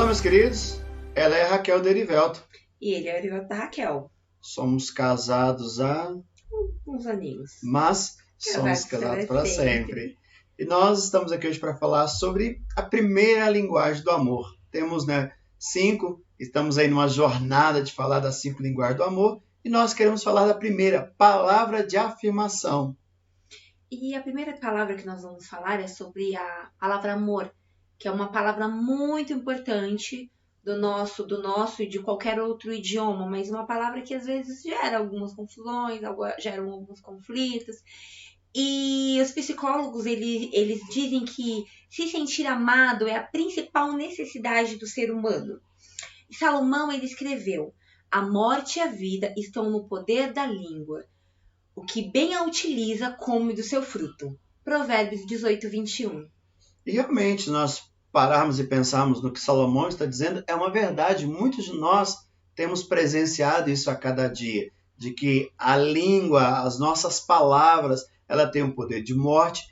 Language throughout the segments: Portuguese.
Olá, meus queridos. Ela é a Raquel Derivelto. E ele é o Erivelto da Raquel. Somos casados há Uns aninhos. mas somos casados para sempre. E nós estamos aqui hoje para falar sobre a primeira linguagem do amor. Temos, 5, estamos aí numa jornada de falar das 5 linguagens do amor, e nós queremos falar da primeira, palavra de afirmação. E a primeira palavra que nós vamos falar é sobre a palavra amor, que é uma palavra muito importante do nosso e de qualquer outro idioma, mas uma palavra que às vezes gera algumas confusões, geram alguns conflitos. E os psicólogos, eles dizem que se sentir amado é a principal necessidade do ser humano. E Salomão, ele escreveu: a morte e a vida estão no poder da língua. O que bem a utiliza come do seu fruto. Provérbios 18, 21. E realmente, nós pararmos e pensarmos no que Salomão está dizendo, é uma verdade. Muitos de nós temos presenciado isso a cada dia, de que a língua, as nossas palavras, ela tem o poder de morte,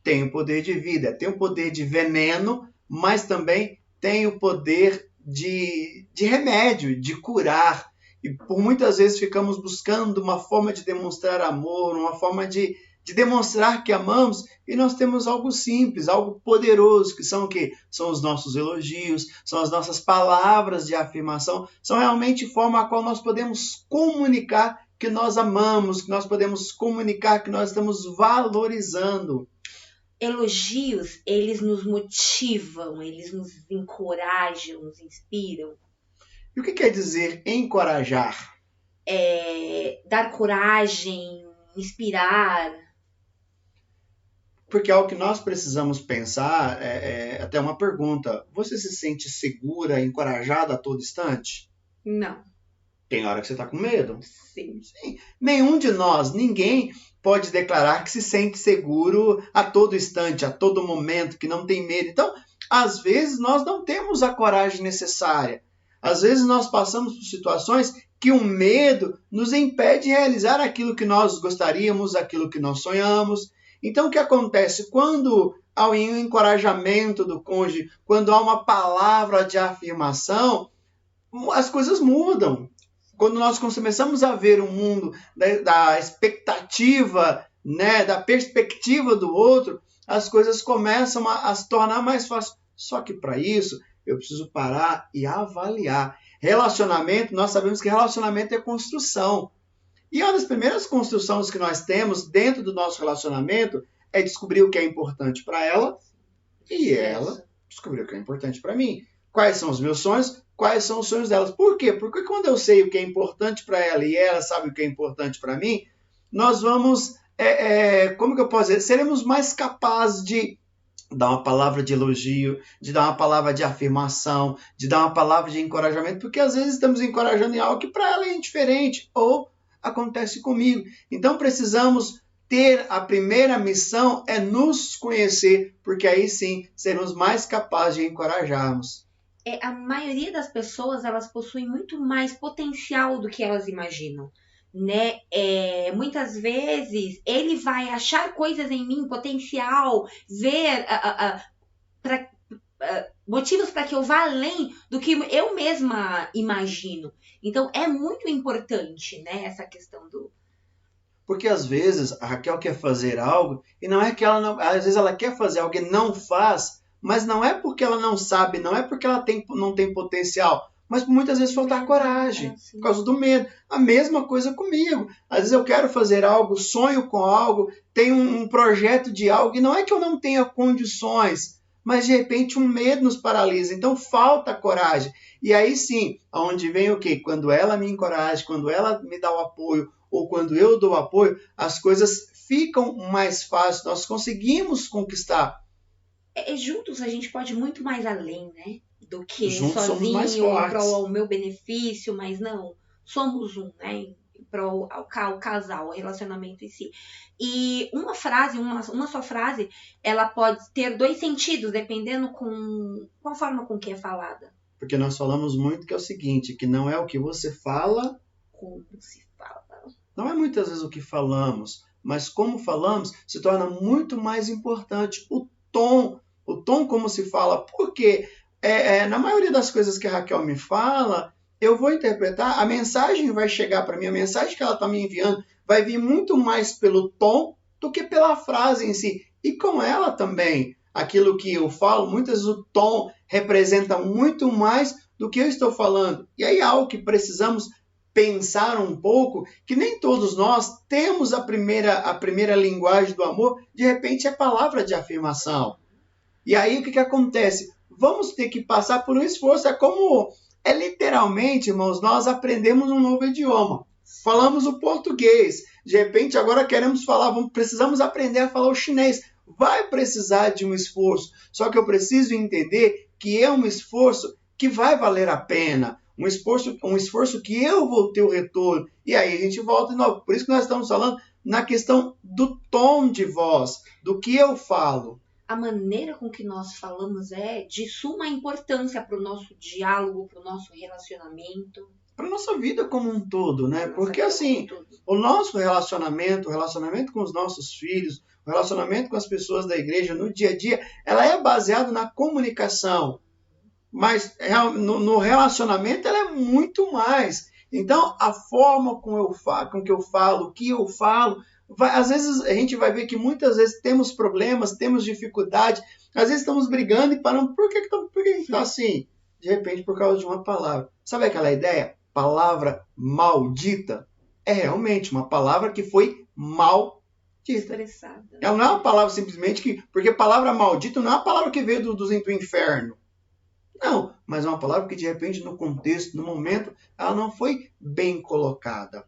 tem o poder de vida, tem o poder de veneno, mas também tem o poder de remédio, de curar. E por muitas vezes ficamos buscando uma forma de demonstrar amor, uma forma de demonstrar que amamos, e nós temos algo simples, algo poderoso, que são o quê? São os nossos elogios, são as nossas palavras de afirmação, são realmente forma a qual nós podemos comunicar que nós amamos, que nós podemos comunicar que nós estamos valorizando. Elogios, eles nos motivam, eles nos encorajam, nos inspiram. E o que quer dizer encorajar? Dar coragem, inspirar. Porque é o que nós precisamos pensar, até uma pergunta. Você se sente segura, encorajada a todo instante? Não. Tem hora que você está com medo? Sim. Nenhum de nós, ninguém pode declarar que se sente seguro a todo instante, a todo momento, que não tem medo. Então, às vezes, nós não temos a coragem necessária. Às vezes, nós passamos por situações que o medo nos impede de realizar aquilo que nós gostaríamos, aquilo que nós sonhamos. Então, o que acontece? Quando há um encorajamento do cônjuge, quando há uma palavra de afirmação, as coisas mudam. Quando nós começamos a ver o mundo da expectativa, da perspectiva do outro, as coisas começam a se tornar mais fáceis. Só que para isso, eu preciso parar e avaliar. Relacionamento, nós sabemos que relacionamento é construção. E uma das primeiras construções que nós temos dentro do nosso relacionamento é descobrir o que é importante para ela e ela descobrir o que é importante para mim. Quais são os meus sonhos? Quais são os sonhos delas? Por quê? Porque quando eu sei o que é importante para ela e ela sabe o que é importante para mim, nós vamos, como que eu posso dizer? Seremos mais capazes de dar uma palavra de elogio, de dar uma palavra de afirmação, de dar uma palavra de encorajamento, porque às vezes estamos encorajando em algo que para ela é indiferente ou acontece comigo. Então precisamos ter a primeira missão é nos conhecer, porque aí sim seremos mais capazes de encorajarmos. A maioria das pessoas, elas possuem muito mais potencial do que elas imaginam, né? Muitas vezes ele vai achar coisas em mim, potencial, ver motivos para que eu vá além do que eu mesma imagino. Então é muito importante, né, essa questão do... Porque às vezes a Raquel quer fazer algo e não é que ela não... Às vezes ela quer fazer algo e não faz, mas não é porque ela não sabe, não é porque ela não tem potencial, mas por muitas vezes faltar coragem, por causa do medo. A mesma coisa comigo. Às vezes eu quero fazer algo, sonho com algo, tenho um projeto de algo, e não é que eu não tenha condições, mas de repente um medo nos paralisa. Então falta coragem. E aí sim, aonde vem o quê? Quando ela me encoraja, quando ela me dá o apoio, ou quando eu dou apoio, as coisas ficam mais fáceis, nós conseguimos conquistar. Juntos a gente pode ir muito mais além, né? Do que juntos sozinho, para o meu benefício, mas não. Somos um, né? Para o casal, o relacionamento em si. E uma frase, uma só frase, ela pode ter 2 sentidos, dependendo com a forma com que é falada. Porque nós falamos muito que é o seguinte, que não é o que você fala, como se fala. Não é muitas vezes o que falamos, mas como falamos se torna muito mais importante. O tom como se fala. Por quê? na maioria das coisas que a Raquel me fala, eu vou interpretar, a mensagem vai chegar para mim, a mensagem que ela está me enviando vai vir muito mais pelo tom do que pela frase em si. E com ela também, aquilo que eu falo, muitas vezes o tom representa muito mais do que eu estou falando. E aí é algo que precisamos pensar um pouco, que nem todos nós temos a primeira linguagem do amor, de repente é palavra de afirmação. E aí o que acontece? Vamos ter que passar por um esforço, é literalmente, irmãos, nós aprendemos um novo idioma. Falamos o português, de repente agora precisamos aprender a falar o chinês. Vai precisar de um esforço, só que eu preciso entender que é um esforço que vai valer a pena, um esforço que eu vou ter o retorno. E aí a gente volta de novo. Por isso que nós estamos falando na questão do tom de voz, do que eu falo. A maneira com que nós falamos é de suma importância para o nosso diálogo, para o nosso relacionamento. Para a nossa vida como um todo, né? Porque assim, o nosso relacionamento, o relacionamento com os nossos filhos, o relacionamento com as pessoas da igreja no dia a dia, ela é baseado na comunicação. Mas no relacionamento ela é muito mais. Então, a forma com que eu falo, o que eu falo, às vezes a gente vai ver que muitas vezes temos problemas, temos dificuldade, às vezes estamos brigando e paramos. Por que a gente está assim? De repente, por causa de uma palavra. Sabe aquela ideia? Palavra maldita. É realmente uma palavra que foi maldita. Expressada. Ela não é uma palavra simplesmente porque palavra maldita não é uma palavra que veio do inferno. Não, mas é uma palavra que de repente no contexto, no momento, ela não foi bem colocada.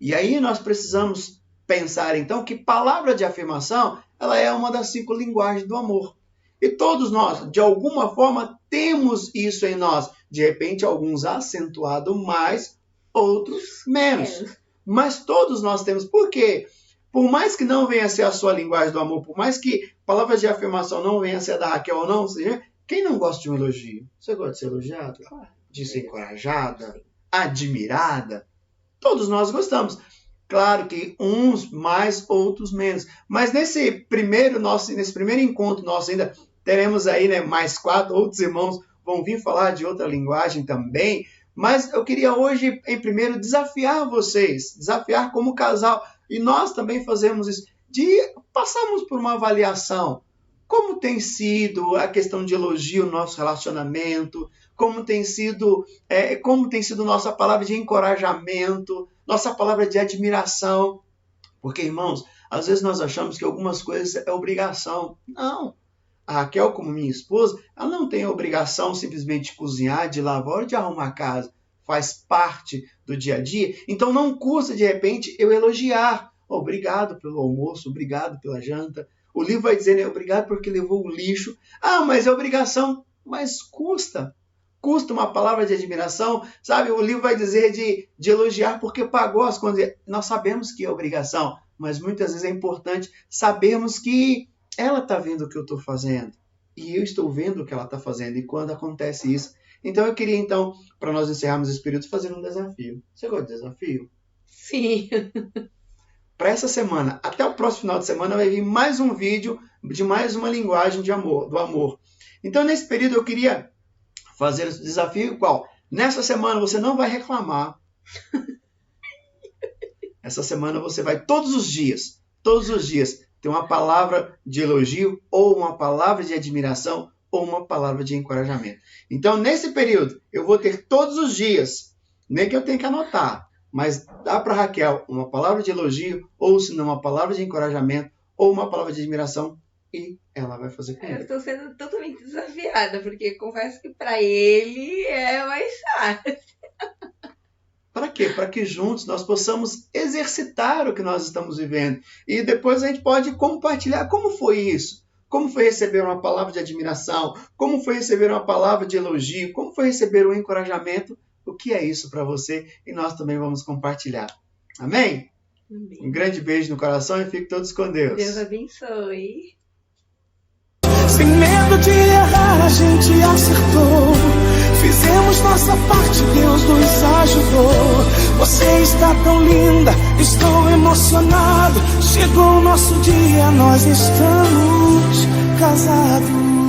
E aí nós precisamos pensar então que palavra de afirmação, ela é uma das 5 linguagens do amor. E todos nós, de alguma forma, temos isso em nós. De repente, alguns acentuado mais, outros menos. Mas todos nós temos. Por quê? Por mais que não venha a ser a sua linguagem do amor, por mais que palavras de afirmação não venha a ser da Raquel ou não, quem não gosta de um elogio? Você gosta de ser elogiado? De ser encorajada? Admirada? Todos nós gostamos. Claro que uns mais, outros menos. Mas nesse primeiro encontro nosso ainda teremos aí, né, mais 4 outros irmãos vão vir falar de outra linguagem também. Mas eu queria hoje, em primeiro, desafiar vocês, desafiar como casal. E nós também fazemos isso, de passarmos por uma avaliação. Como tem sido a questão de elogio no nosso relacionamento, como tem sido nossa palavra de encorajamento, nossa palavra de admiração. Porque, irmãos, às vezes nós achamos que algumas coisas é obrigação. Não. A Raquel, como minha esposa, ela não tem a obrigação simplesmente de cozinhar, de lavar ou de arrumar a casa. Faz parte do dia a dia. Então não custa, de repente, eu elogiar. Obrigado pelo almoço, obrigado pela janta. O livro vai dizer, né, obrigado porque levou o lixo. Ah, mas é obrigação. Mas custa. Custa uma palavra de admiração. Sabe, o livro vai dizer de elogiar porque pagou as contas. Nós sabemos que é obrigação, mas muitas vezes é importante sabermos que ela está vendo o que eu estou fazendo. E eu estou vendo o que ela está fazendo. E quando acontece isso. Então eu queria, para nós encerrarmos esse período, fazer um desafio. Você gosta de desafio? Sim. Para essa semana, até o próximo final de semana, vai vir mais um vídeo de mais uma linguagem do amor. Então, nesse período, eu queria fazer esse desafio qual? Nessa semana, você não vai reclamar. Essa semana, você vai todos os dias, ter uma palavra de elogio, ou uma palavra de admiração, ou uma palavra de encorajamento. Então, nesse período, eu vou ter todos os dias, nem que eu tenha que anotar, mas dá para Raquel uma palavra de elogio, ou se não uma palavra de encorajamento, ou uma palavra de admiração, e ela vai fazer comigo. Eu estou sendo totalmente desafiada, porque confesso que para ele é mais fácil. Para quê? Para que juntos nós possamos exercitar o que nós estamos vivendo. E depois a gente pode compartilhar como foi isso. Como foi receber uma palavra de admiração? Como foi receber uma palavra de elogio? Como foi receber um encorajamento? O que é isso para você? E nós também vamos compartilhar. Amém? Amém. Um grande beijo no coração e fiquem todos com Deus. Deus abençoe. Sem medo de errar, a gente acertou. Fizemos nossa parte, Deus nos ajudou. Você está tão linda, estou emocionado. Chegou o nosso dia, nós estamos casados.